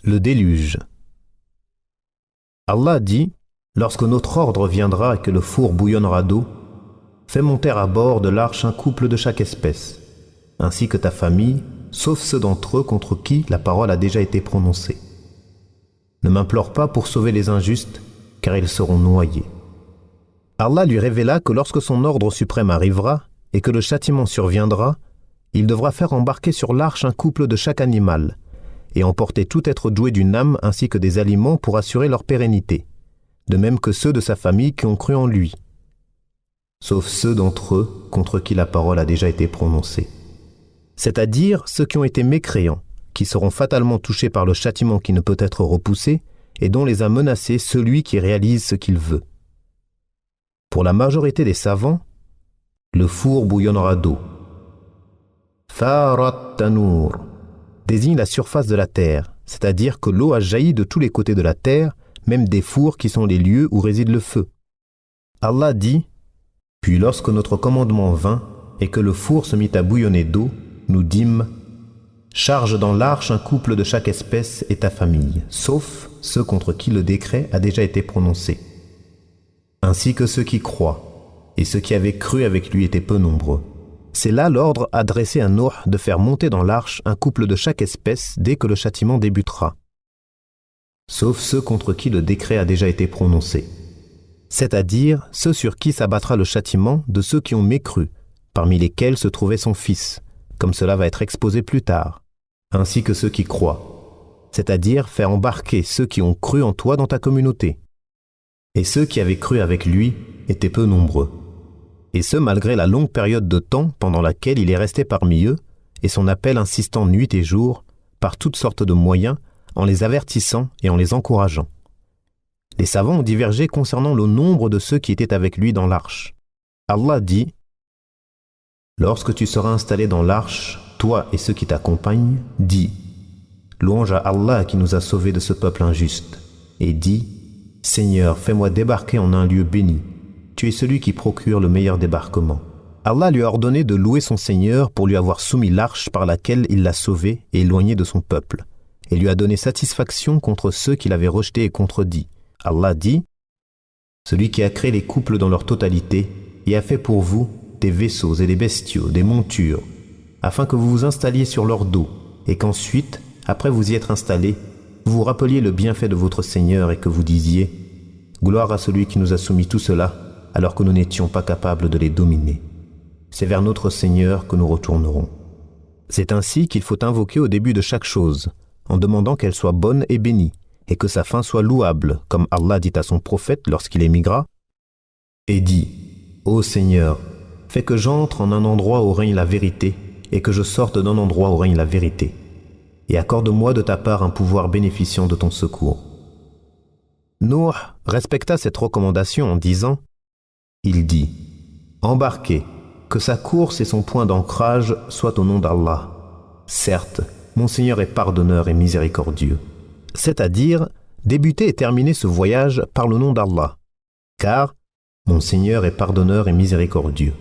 Le déluge. Allah dit, lorsque notre ordre viendra et que le four bouillonnera d'eau, fais monter à bord de l'arche un couple de chaque espèce, ainsi que ta famille, sauf ceux d'entre eux contre qui la parole a déjà été prononcée. Ne m'implore pas pour sauver les injustes, car ils seront noyés. Allah lui révéla que lorsque son ordre suprême arrivera et que le châtiment surviendra, il devra faire embarquer sur l'arche un couple de chaque animal et emporter tout être doué d'une âme ainsi que des aliments pour assurer leur pérennité, de même que ceux de sa famille qui ont cru en lui, sauf ceux d'entre eux contre qui la parole a déjà été prononcée, c'est-à-dire ceux qui ont été mécréants, qui seront fatalement touchés par le châtiment qui ne peut être repoussé et dont les a menacés celui qui réalise ce qu'il veut. Pour la majorité des savants, le four bouillonnera d'eau. Farat Tanour désigne la surface de la terre, c'est-à-dire que l'eau a jailli de tous les côtés de la terre, même des fours qui sont les lieux où réside le feu. Allah dit, « Puis lorsque notre commandement vint et que le four se mit à bouillonner d'eau, nous dîmes, « Charge dans l'arche un couple de chaque espèce et ta famille, sauf ceux contre qui le décret a déjà été prononcé, ainsi que ceux qui croient, et ceux qui avaient cru avec lui étaient peu nombreux. » C'est là l'ordre adressé à Nuh de faire monter dans l'arche un couple de chaque espèce dès que le châtiment débutera, sauf ceux contre qui le décret a déjà été prononcé, c'est-à-dire ceux sur qui s'abattra le châtiment de ceux qui ont mécru, parmi lesquels se trouvait son fils, comme cela va être exposé plus tard, ainsi que ceux qui croient, c'est-à-dire faire embarquer ceux qui ont cru en toi dans ta communauté. Et ceux qui avaient cru avec lui étaient peu nombreux. Et ce malgré la longue période de temps pendant laquelle il est resté parmi eux, et son appel insistant nuit et jour, par toutes sortes de moyens, en les avertissant et en les encourageant. Les savants ont divergé concernant le nombre de ceux qui étaient avec lui dans l'arche. Allah dit, « Lorsque tu seras installé dans l'arche, toi et ceux qui t'accompagnent, dis, louange à Allah qui nous a sauvés de ce peuple injuste, et dis, Seigneur, fais-moi débarquer en un lieu béni. Tu es celui qui procure le meilleur débarquement. » Allah lui a ordonné de louer son Seigneur pour lui avoir soumis l'arche par laquelle il l'a sauvé et éloigné de son peuple, et lui a donné satisfaction contre ceux qui l'avaient rejeté et contredit. Allah dit, « Celui qui a créé les couples dans leur totalité et a fait pour vous des vaisseaux et des bestiaux, des montures, afin que vous vous installiez sur leur dos, et qu'ensuite, après vous y être installés, vous vous rappeliez le bienfait de votre Seigneur et que vous disiez, « Gloire à celui qui nous a soumis tout cela, alors que nous n'étions pas capables de les dominer. C'est vers notre Seigneur que nous retournerons. » C'est ainsi qu'il faut invoquer au début de chaque chose, en demandant qu'elle soit bonne et bénie, et que sa fin soit louable, comme Allah dit à son prophète lorsqu'il émigra, et dit, « Ô Seigneur, fais que j'entre en un endroit où règne la vérité, et que je sorte d'un endroit où règne la vérité, et accorde-moi de ta part un pouvoir bénéficiant de ton secours. » Nuh respecta cette recommandation en disant, il dit, « Embarquez, que sa course et son point d'ancrage soient au nom d'Allah. Certes, mon Seigneur est pardonneur et miséricordieux. » C'est-à-dire, débuter et terminer ce voyage par le nom d'Allah, car mon Seigneur est pardonneur et miséricordieux.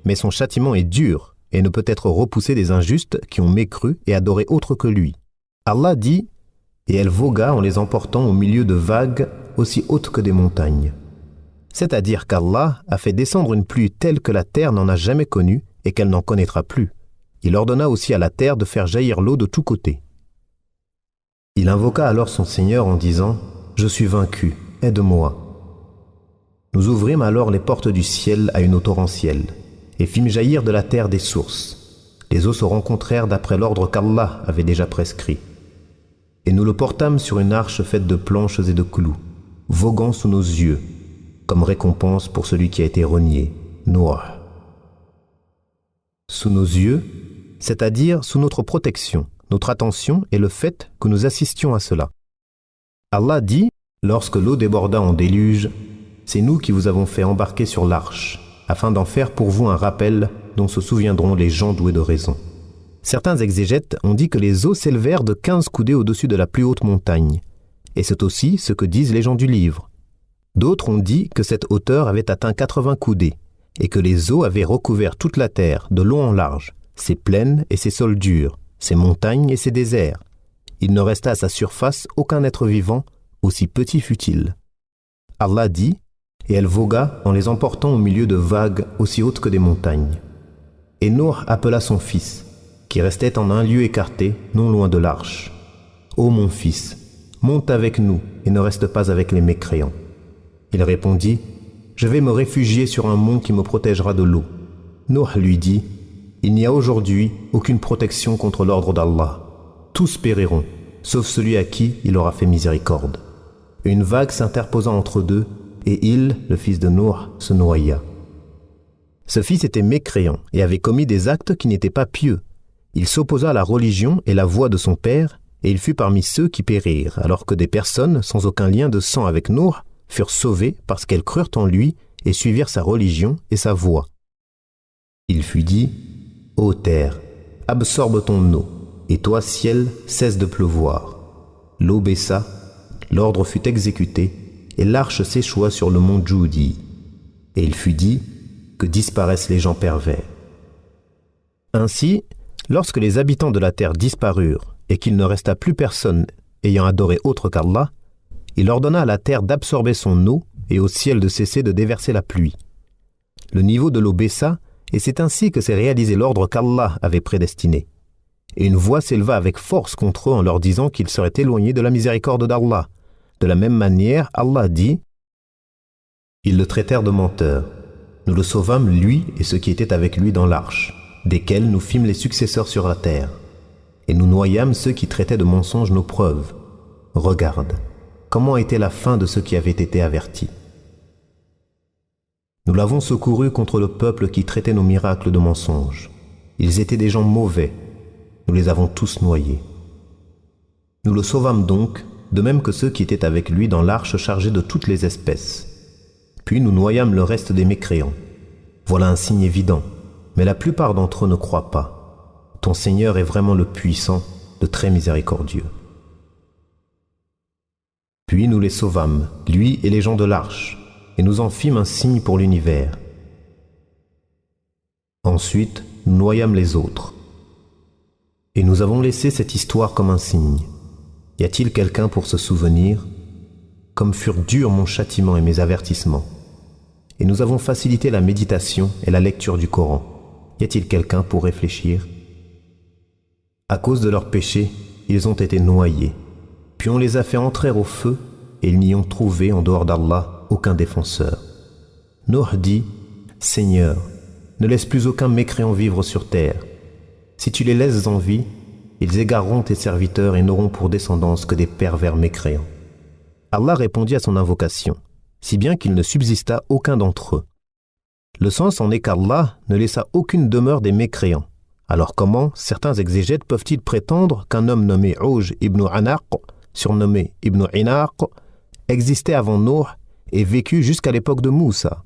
Mais son châtiment est dur et ne peut être repoussé des injustes qui ont mécru et adoré autre que lui. Allah dit, « Et elle vogua en les emportant au milieu de vagues aussi hautes que des montagnes. » C'est-à-dire qu'Allah a fait descendre une pluie telle que la terre n'en a jamais connue et qu'elle n'en connaîtra plus. Il ordonna aussi à la terre de faire jaillir l'eau de tous côtés. Il invoqua alors son Seigneur en disant, « Je suis vaincu, aide-moi. » Nous ouvrîmes alors les portes du ciel à une eau torrentielle et fîmes jaillir de la terre des sources. Les eaux se rencontrèrent d'après l'ordre qu'Allah avait déjà prescrit. Et nous le portâmes sur une arche faite de planches et de clous, voguant sous nos yeux, comme récompense pour celui qui a été renié, Nuh. Sous nos yeux, c'est-à-dire sous notre protection, notre attention et le fait que nous assistions à cela. Allah dit, lorsque l'eau déborda en déluge, c'est nous qui vous avons fait embarquer sur l'arche, afin d'en faire pour vous un rappel dont se souviendront les gens doués de raison. Certains exégètes ont dit que les eaux s'élevèrent de 15 coudées au-dessus de la plus haute montagne, et c'est aussi ce que disent les gens du livre. D'autres ont dit que cette hauteur avait atteint 80 coudées et que les eaux avaient recouvert toute la terre, de long en large, ses plaines et ses sols durs, ses montagnes et ses déserts. Il ne resta à sa surface aucun être vivant, aussi petit fût-il. Allah dit, et elle vogua en les emportant au milieu de vagues aussi hautes que des montagnes. Et Nuh appela son fils, qui restait en un lieu écarté, non loin de l'arche. « Ô mon fils, monte avec nous et ne reste pas avec les mécréants. » Il répondit, « Je vais me réfugier sur un mont qui me protégera de l'eau. » Nuh lui dit, « Il n'y a aujourd'hui aucune protection contre l'ordre d'Allah. Tous périront, sauf celui à qui il aura fait miséricorde. » Une vague s'interposa entre deux, et il, le fils de Nuh, se noya. Ce fils était mécréant et avait commis des actes qui n'étaient pas pieux. Il s'opposa à la religion et la voie de son père, et il fut parmi ceux qui périrent, alors que des personnes sans aucun lien de sang avec Nuh furent sauvées parce qu'elles crurent en lui et suivirent sa religion et sa voie. Il fut dit, « Ô terre, absorbe ton eau, et toi, ciel, cesse de pleuvoir. » L'eau baissa, l'ordre fut exécuté, et l'arche s'échoua sur le mont Djoudi. Et il fut dit, « Que disparaissent les gens pervers. » Ainsi, lorsque les habitants de la terre disparurent, et qu'il ne resta plus personne ayant adoré autre qu'Allah, il ordonna à la terre d'absorber son eau et au ciel de cesser de déverser la pluie. Le niveau de l'eau baissa, et c'est ainsi que s'est réalisé l'ordre qu'Allah avait prédestiné. Et une voix s'éleva avec force contre eux en leur disant qu'ils seraient éloignés de la miséricorde d'Allah. De la même manière, Allah dit, « Ils le traitèrent de menteur. Nous le sauvâmes, lui et ceux qui étaient avec lui dans l'arche, desquels nous fîmes les successeurs sur la terre. Et nous noyâmes ceux qui traitaient de mensonges nos preuves. Regarde, comment était la fin de ceux qui avaient été avertis. Nous l'avons secouru contre le peuple qui traitait nos miracles de mensonges. Ils étaient des gens mauvais. Nous les avons tous noyés. Nous le sauvâmes donc, de même que ceux qui étaient avec lui dans l'arche chargés de toutes les espèces. Puis nous noyâmes le reste des mécréants. Voilà un signe évident, mais la plupart d'entre eux ne croient pas. Ton Seigneur est vraiment le puissant, le très miséricordieux. Puis nous les sauvâmes, lui et les gens de l'arche, et nous en fîmes un signe pour l'univers. Ensuite, nous noyâmes les autres. Et nous avons laissé cette histoire comme un signe. Y a-t-il quelqu'un pour se souvenir? Comme furent durs mon châtiment et mes avertissements. Et nous avons facilité la méditation et la lecture du Coran. Y a-t-il quelqu'un pour réfléchir? À cause de leurs péchés, ils ont été noyés. Puis on les a fait entrer au feu, et ils n'y ont trouvé, en dehors d'Allah, aucun défenseur. Nuh dit, « Seigneur, ne laisse plus aucun mécréant vivre sur terre. Si tu les laisses en vie, ils égareront tes serviteurs et n'auront pour descendance que des pervers mécréants. » Allah répondit à son invocation, si bien qu'il ne subsista aucun d'entre eux. Le sens en est qu'Allah ne laissa aucune demeure des mécréants. Alors comment certains exégètes peuvent-ils prétendre qu'un homme nommé Ouj ibn Anaq, surnommé Ibn Inaq, existait avant Nuh et vécut jusqu'à l'époque de Moussa,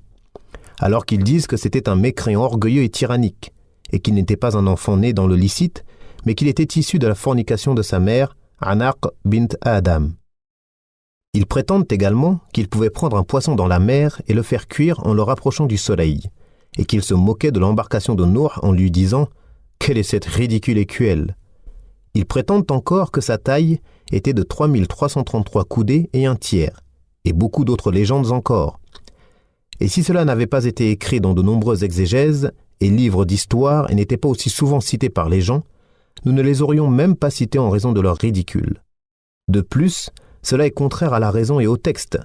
alors qu'ils disent que c'était un mécréant orgueilleux et tyrannique, et qu'il n'était pas un enfant né dans le licite, mais qu'il était issu de la fornication de sa mère, Anaq bint Adam. Ils prétendent également qu'il pouvait prendre un poisson dans la mer et le faire cuire en le rapprochant du soleil, et qu'il se moquait de l'embarcation de Nuh en lui disant « Quelle est cette ridicule écuelle ?» Ils prétendent encore que sa taille était de 3333 coudées et un tiers, et beaucoup d'autres légendes encore. Et si cela n'avait pas été écrit dans de nombreuses exégèses et livres d'histoire et n'était pas aussi souvent cité par les gens, nous ne les aurions même pas cités en raison de leur ridicule. De plus, cela est contraire à la raison et au texte.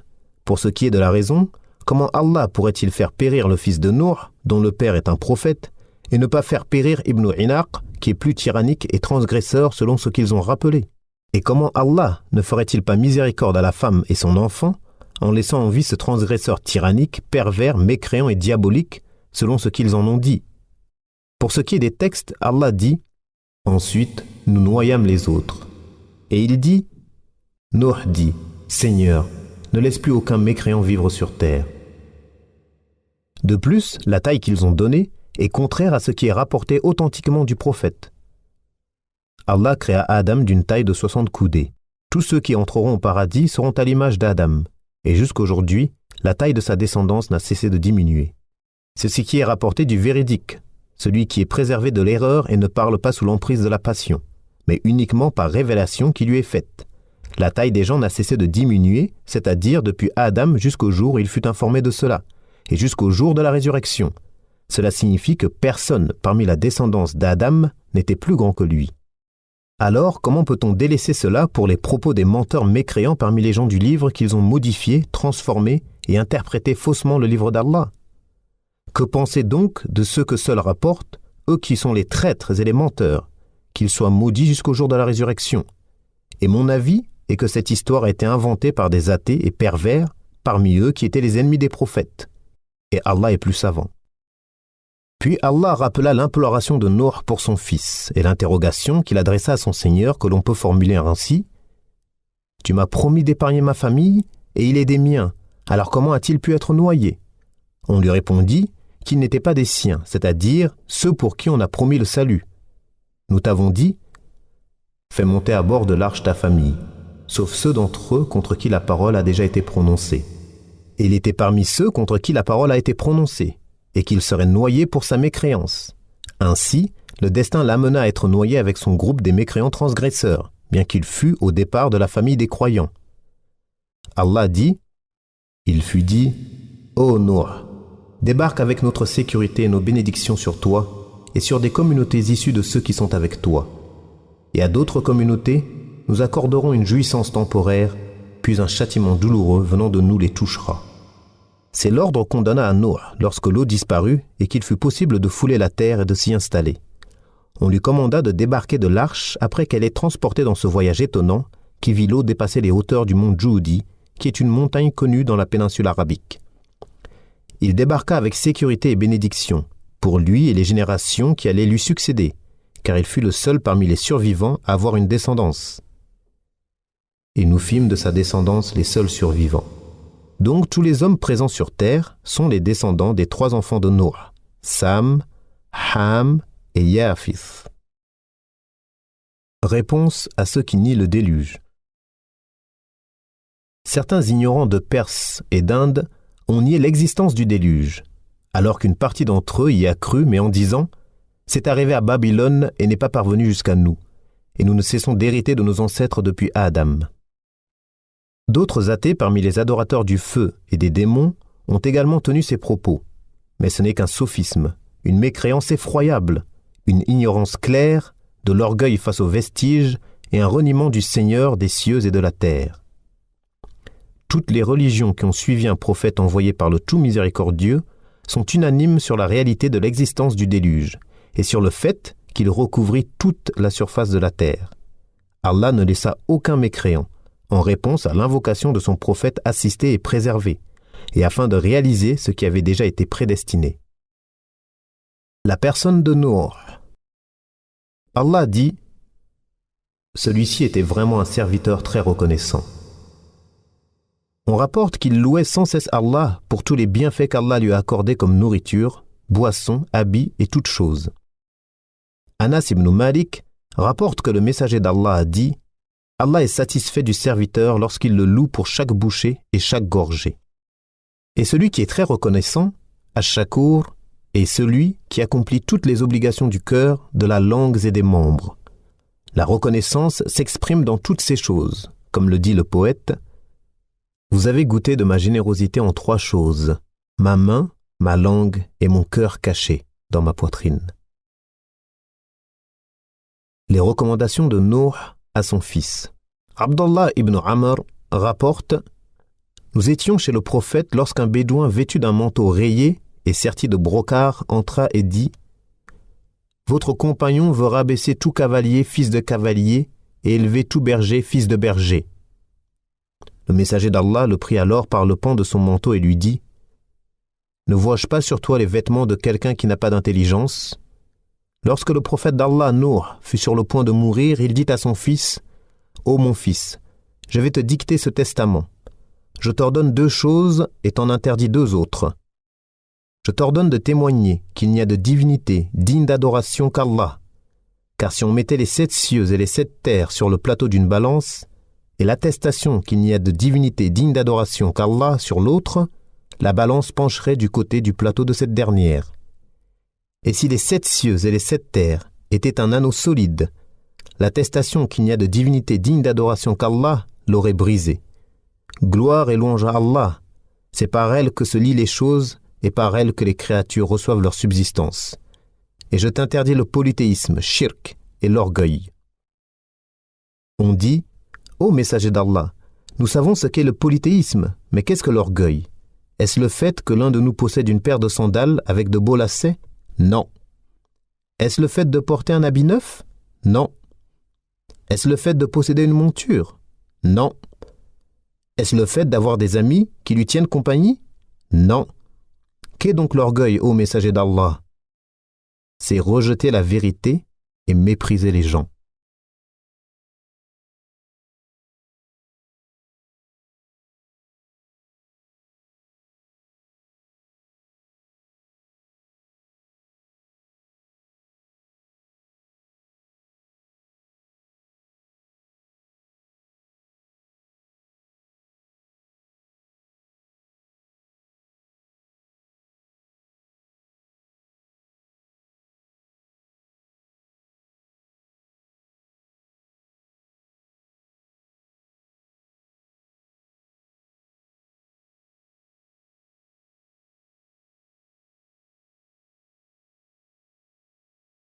Pour ce qui est de la raison, comment Allah pourrait-il faire périr le fils de Nuh, dont le père est un prophète, et ne pas faire périr Ibn Inaq, qui est plus tyrannique et transgresseur selon ce qu'ils ont rappelé? Et comment Allah ne ferait-il pas miséricorde à la femme et son enfant, en laissant en vie ce transgresseur tyrannique, pervers, mécréant et diabolique, selon ce qu'ils en ont dit? Pour ce qui est des textes, Allah dit « Ensuite, nous noyâmes les autres. » Et il dit « Nuh dit, Seigneur, ne laisse plus aucun mécréant vivre sur terre. » De plus, la taille qu'ils ont donnée est contraire à ce qui est rapporté authentiquement du prophète. Allah créa Adam d'une taille de 60 coudées. Tous ceux qui entreront au paradis seront à l'image d'Adam, et jusqu'aujourd'hui, la taille de sa descendance n'a cessé de diminuer. C'est ce qui est rapporté du véridique, celui qui est préservé de l'erreur et ne parle pas sous l'emprise de la passion, mais uniquement par révélation qui lui est faite. La taille des gens n'a cessé de diminuer, c'est-à-dire depuis Adam jusqu'au jour où il fut informé de cela, et jusqu'au jour de la résurrection. Cela signifie que personne parmi la descendance d'Adam n'était plus grand que lui. Alors, comment peut-on délaisser cela pour les propos des menteurs mécréants parmi les gens du livre qu'ils ont modifié, transformé et interprété faussement le livre d'Allah? Que penser donc de ceux que seuls rapportent, eux qui sont les traîtres et les menteurs, qu'ils soient maudits jusqu'au jour de la résurrection? Et mon avis est que cette histoire a été inventée par des athées et pervers, parmi eux qui étaient les ennemis des prophètes. Et Allah est plus savant. Puis Allah rappela l'imploration de Nuh pour son fils et l'interrogation qu'il adressa à son Seigneur que l'on peut formuler ainsi: « Tu m'as promis d'épargner ma famille et il est des miens, alors comment a-t-il pu être noyé ?» On lui répondit qu'ils n'étaient pas des siens, c'est-à-dire ceux pour qui on a promis le salut. Nous t'avons dit: « Fais monter à bord de l'arche ta famille, sauf ceux d'entre eux contre qui la parole a déjà été prononcée. » Et il était parmi ceux contre qui la parole a été prononcée, et qu'il serait noyé pour sa mécréance. Ainsi, le destin l'amena à être noyé avec son groupe des mécréants transgresseurs, bien qu'il fût au départ de la famille des croyants. Allah dit: « Il fut dit: Ô Nuh, débarque avec notre sécurité et nos bénédictions sur toi et sur des communautés issues de ceux qui sont avec toi. Et à d'autres communautés, nous accorderons une jouissance temporaire, puis un châtiment douloureux venant de nous les touchera. » C'est l'ordre qu'on donna à Nuh lorsque l'eau disparut et qu'il fut possible de fouler la terre et de s'y installer. On lui commanda de débarquer de l'arche après qu'elle ait transporté dans ce voyage étonnant qui vit l'eau dépasser les hauteurs du mont Djoudi, qui est une montagne connue dans la péninsule arabique. Il débarqua avec sécurité et bénédiction, pour lui et les générations qui allaient lui succéder, car il fut le seul parmi les survivants à avoir une descendance. Et nous fîmes de sa descendance les seuls survivants. Donc tous les hommes présents sur terre sont les descendants des 3 enfants de Nuh, Sam, Ham et Yafith. Réponse à ceux qui nient le déluge. Certains ignorants de Perse et d'Inde ont nié l'existence du déluge, alors qu'une partie d'entre eux y a cru, mais en disant « C'est arrivé à Babylone et n'est pas parvenu jusqu'à nous, et nous ne cessons d'hériter de nos ancêtres depuis Adam. » D'autres athées parmi les adorateurs du feu et des démons ont également tenu ces propos, mais ce n'est qu'un sophisme, une mécréance effroyable, une ignorance claire, de l'orgueil face aux vestiges et un reniement du Seigneur des cieux et de la terre. Toutes les religions qui ont suivi un prophète envoyé par le tout miséricordieux sont unanimes sur la réalité de l'existence du déluge et sur le fait qu'il recouvrit toute la surface de la terre. Allah ne laissa aucun mécréant, en réponse à l'invocation de son prophète assisté et préservé, et afin de réaliser ce qui avait déjà été prédestiné. La personne de Nuh. Allah dit: « Celui-ci était vraiment un serviteur très reconnaissant. » On rapporte qu'il louait sans cesse Allah pour tous les bienfaits qu'Allah lui a accordés comme nourriture, boisson, habits et toutes choses. Anas ibn Malik rapporte que le messager d'Allah a dit: « Allah est satisfait du serviteur lorsqu'il le loue pour chaque bouchée et chaque gorgée. » Et celui qui est très reconnaissant, Ash-Shakur, est celui qui accomplit toutes les obligations du cœur, de la langue et des membres. La reconnaissance s'exprime dans toutes ces choses, comme le dit le poète: « Vous avez goûté de ma générosité en 3 choses, ma main, ma langue et mon cœur caché dans ma poitrine. » Les recommandations de Nuh à son fils. Abdullah ibn Amr rapporte: « Nous étions chez le prophète lorsqu'un bédouin vêtu d'un manteau rayé et serti de brocart entra et dit: « Votre compagnon veut rabaisser tout cavalier, fils de cavalier, et élever tout berger, fils de berger. » Le messager d'Allah le prit alors par le pan de son manteau et lui dit: « Ne vois-je pas sur toi les vêtements de quelqu'un qui n'a pas d'intelligence ?» Lorsque le prophète d'Allah, Nuh, fut sur le point de mourir, il dit à son fils: « Ô mon fils, je vais te dicter ce testament. Je t'ordonne 2 choses et t'en interdis 2 autres. Je t'ordonne de témoigner qu'il n'y a de divinité digne d'adoration qu'Allah, car si on mettait les 7 cieux et les 7 terres sur le plateau d'une balance, et l'attestation qu'il n'y a de divinité digne d'adoration qu'Allah sur l'autre, la balance pencherait du côté du plateau de cette dernière. Et si les 7 cieux et les 7 terres étaient un anneau solide, l'attestation qu'il n'y a de divinité digne d'adoration qu'Allah l'aurait brisée. Gloire et louange à Allah, c'est par elle que se lient les choses et par elle que les créatures reçoivent leur subsistance. Et je t'interdis le polythéisme, shirk et l'orgueil. On dit, ô messager d'Allah, nous savons ce qu'est le polythéisme, mais qu'est-ce que l'orgueil? Est-ce le fait que l'un de nous possède une paire de sandales avec de beaux lacets? Non. Est-ce le fait de porter un habit neuf? Non. Est-ce le fait de posséder une monture? Non. Est-ce le fait d'avoir des amis qui lui tiennent compagnie? Non. Qu'est donc l'orgueil, ô messager d'Allah? C'est rejeter la vérité et mépriser les gens.